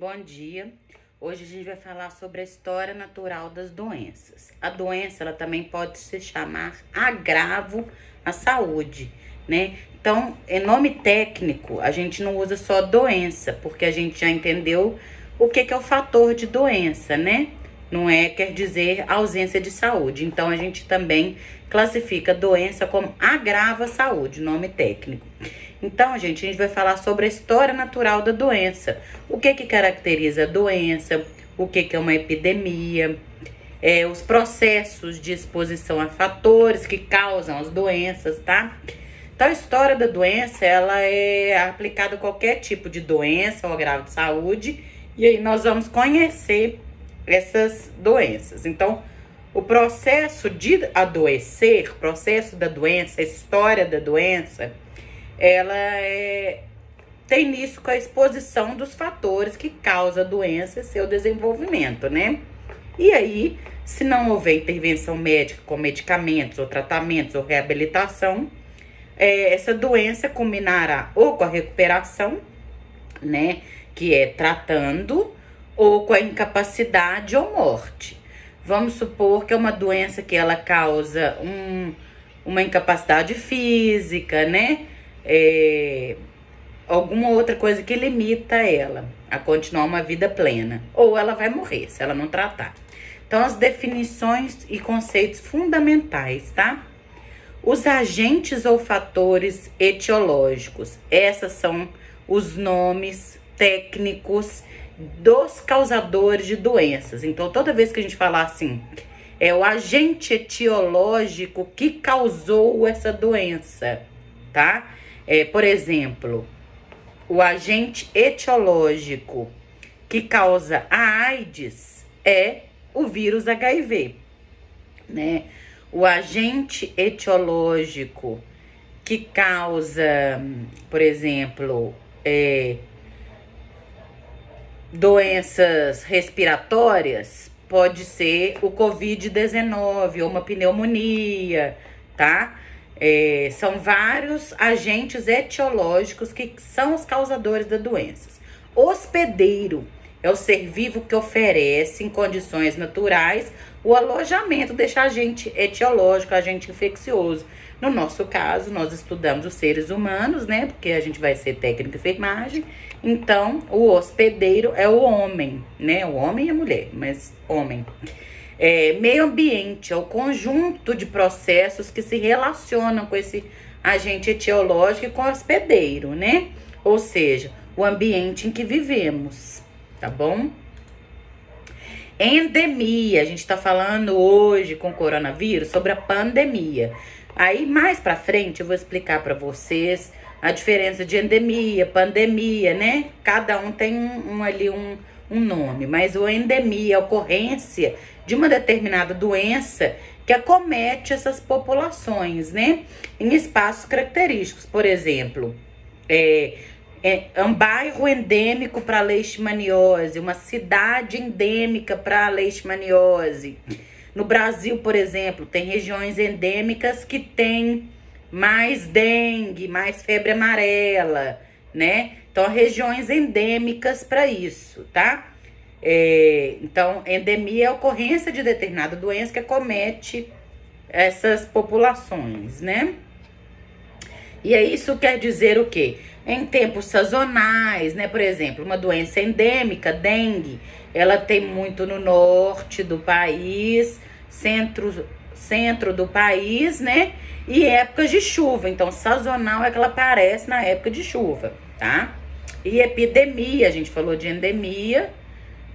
Bom dia. Hoje a gente vai falar sobre a história natural das doenças. A doença, ela também pode se chamar agravo à saúde, né? Então, em nome técnico, a gente não usa só doença, porque a gente já entendeu o que é o fator de doença, né? Não quer dizer ausência de saúde. Então, a gente também classifica doença como agravo à saúde, nome técnico. Então, gente, a gente vai falar sobre a história natural da doença. O que caracteriza a doença, o que é uma epidemia, os processos de exposição a fatores que causam as doenças, tá? Então, a história da doença, ela é aplicada a qualquer tipo de doença ou agravo de saúde. E aí nós vamos conhecer essas doenças. Então, o processo de adoecer, o processo da doença, a história da doença, ela tem início com a exposição dos fatores que causam a doença e seu desenvolvimento, né? E aí, se não houver intervenção médica com medicamentos ou tratamentos ou reabilitação, essa doença culminará ou com a recuperação, né? Que é tratando, ou com a incapacidade ou morte. Vamos supor que é uma doença que ela causa uma incapacidade física, né? Alguma outra coisa que limita ela a continuar uma vida plena. Ou ela vai morrer, se ela não tratar. Então, as definições e conceitos fundamentais, tá? Os agentes ou fatores etiológicos. Esses são os nomes técnicos dos causadores de doenças. Então, toda vez que a gente falar assim, é o agente etiológico que causou essa doença, tá? Por exemplo, o agente etiológico que causa a AIDS é o vírus HIV, né? O agente etiológico que causa, por exemplo, doenças respiratórias pode ser o COVID-19 ou uma pneumonia, tá? São vários agentes etiológicos que são os causadores das doenças. Hospedeiro é o ser vivo que oferece, em condições naturais, o alojamento desse agente etiológico, agente infeccioso. No nosso caso, nós estudamos os seres humanos, né? Porque a gente vai ser técnico de enfermagem. Então, o hospedeiro é o homem, né? O homem e a mulher, mas homem. Meio ambiente é o conjunto de processos que se relacionam com esse agente etiológico e com o hospedeiro, né? Ou seja, o ambiente em que vivemos, tá bom? Endemia, a gente tá falando hoje com o coronavírus sobre a pandemia. Aí, mais pra frente, eu vou explicar pra vocês a diferença de endemia, pandemia, né? Cada um tem um nome, mas o endemia é a ocorrência de uma determinada doença que acomete essas populações, né? Em espaços característicos, por exemplo, um bairro endêmico para leishmaniose, uma cidade endêmica para leishmaniose. No Brasil, por exemplo, tem regiões endêmicas que tem mais dengue, mais febre amarela, né? Então, regiões endêmicas para isso, tá? Então, endemia é a ocorrência de determinada doença que acomete essas populações, né? E aí, isso quer dizer o quê? Em tempos sazonais, né? Por exemplo, uma doença endêmica, dengue, ela tem muito no norte do país, centro do país, né? E épocas de chuva. Então, sazonal é que ela aparece na época de chuva, tá? E epidemia, a gente falou de endemia.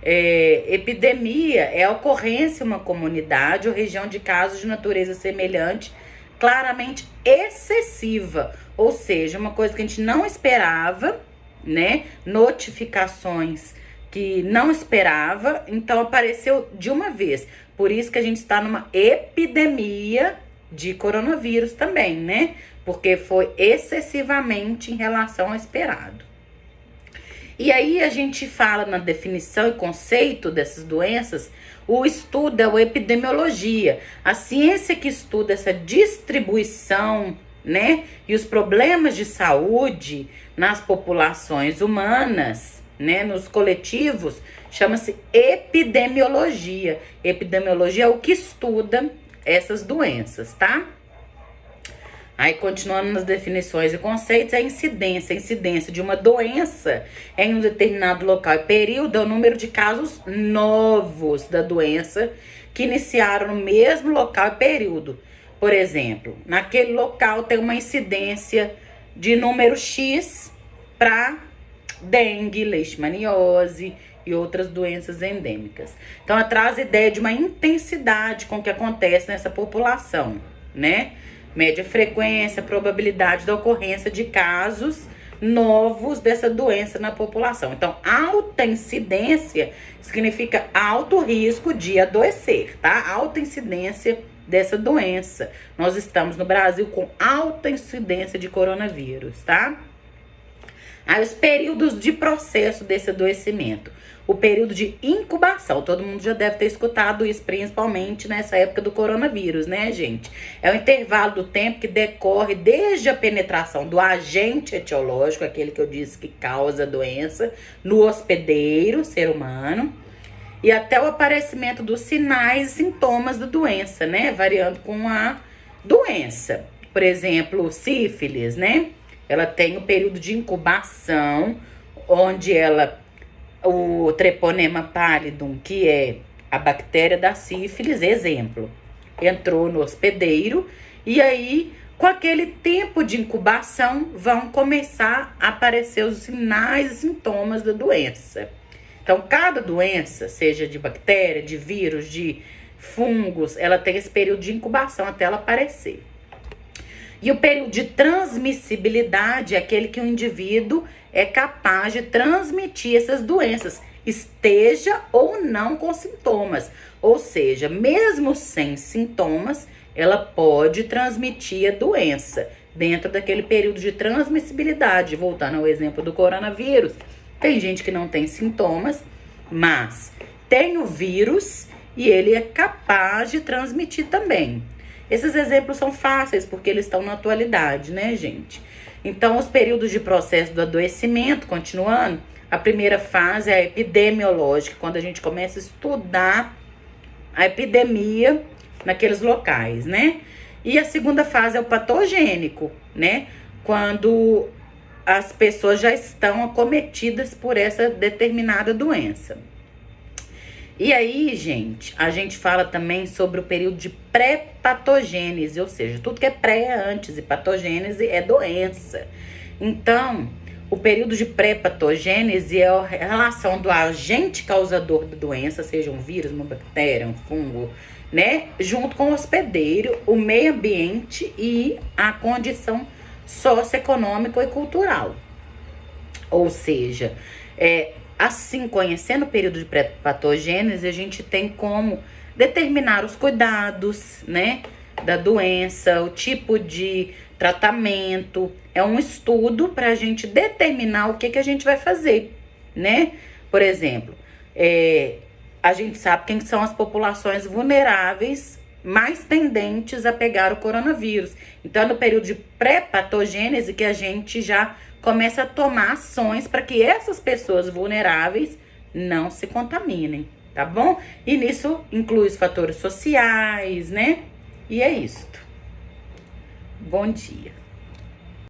Epidemia é a ocorrência em uma comunidade ou região de casos de natureza semelhante, claramente excessiva. Ou seja, uma coisa que a gente não esperava, né? Notificações que não esperava, então apareceu de uma vez. Por isso que a gente está numa epidemia de coronavírus também, né? Porque foi excessivamente em relação ao esperado. E aí a gente fala na definição e conceito dessas doenças, o estudo é a epidemiologia, a ciência que estuda essa distribuição, né? E os problemas de saúde nas populações humanas, né? Nos coletivos, chama-se epidemiologia. Epidemiologia é o que estuda essas doenças, tá? Aí, continuando nas definições e conceitos, a incidência. A incidência de uma doença em um determinado local e período é o número de casos novos da doença que iniciaram no mesmo local e período. Por exemplo, naquele local tem uma incidência de número X para dengue, leishmaniose e outras doenças endêmicas. Então, ela traz a ideia de uma intensidade com o que acontece nessa população, né? Média frequência, probabilidade da ocorrência de casos novos dessa doença na população. Então, alta incidência significa alto risco de adoecer, tá? Alta incidência dessa doença. Nós estamos no Brasil com alta incidência de coronavírus, tá? Aí, os períodos de processo desse adoecimento. O período de incubação, todo mundo já deve ter escutado isso, principalmente nessa época do coronavírus, né, gente? É o intervalo do tempo que decorre desde a penetração do agente etiológico, aquele que eu disse que causa a doença, no hospedeiro, ser humano, e até o aparecimento dos sinais e sintomas da doença, né? Variando com a doença. Por exemplo, sífilis, né? Ela tem o período de incubação, onde o Treponema pallidum, que é a bactéria da sífilis, exemplo, entrou no hospedeiro e aí, com aquele tempo de incubação, vão começar a aparecer os sinais e sintomas da doença. Então, cada doença, seja de bactéria, de vírus, de fungos, ela tem esse período de incubação até ela aparecer. E o período de transmissibilidade é aquele que o indivíduo é capaz de transmitir essas doenças, esteja ou não com sintomas. Ou seja, mesmo sem sintomas, ela pode transmitir a doença dentro daquele período de transmissibilidade. Voltando ao exemplo do coronavírus, tem gente que não tem sintomas, mas tem o vírus e ele é capaz de transmitir também. Esses exemplos são fáceis porque eles estão na atualidade, né, gente? Então, os períodos de processo do adoecimento, continuando, a primeira fase é a epidemiológica, quando a gente começa a estudar a epidemia naqueles locais, né? E a segunda fase é o patogênico, né? Quando as pessoas já estão acometidas por essa determinada doença. E aí, gente, a gente fala também sobre o período de pré-patogênese, ou seja, tudo que é pré é antes e patogênese é doença. Então, o período de pré-patogênese é a relação do agente causador da doença, seja um vírus, uma bactéria, um fungo, né? Junto com o hospedeiro, o meio ambiente e a condição socioeconômica e cultural. Ou seja, assim, conhecendo o período de pré-patogênese, a gente tem como determinar os cuidados, né, da doença, o tipo de tratamento. É um estudo para a gente determinar o que a gente vai fazer, né? Por exemplo, a gente sabe quem são as populações vulneráveis mais tendentes a pegar o coronavírus. Então, é no período de pré-patogênese que a gente já começa a tomar ações para que essas pessoas vulneráveis não se contaminem, tá bom? E nisso inclui os fatores sociais, né? E é isto. Bom dia.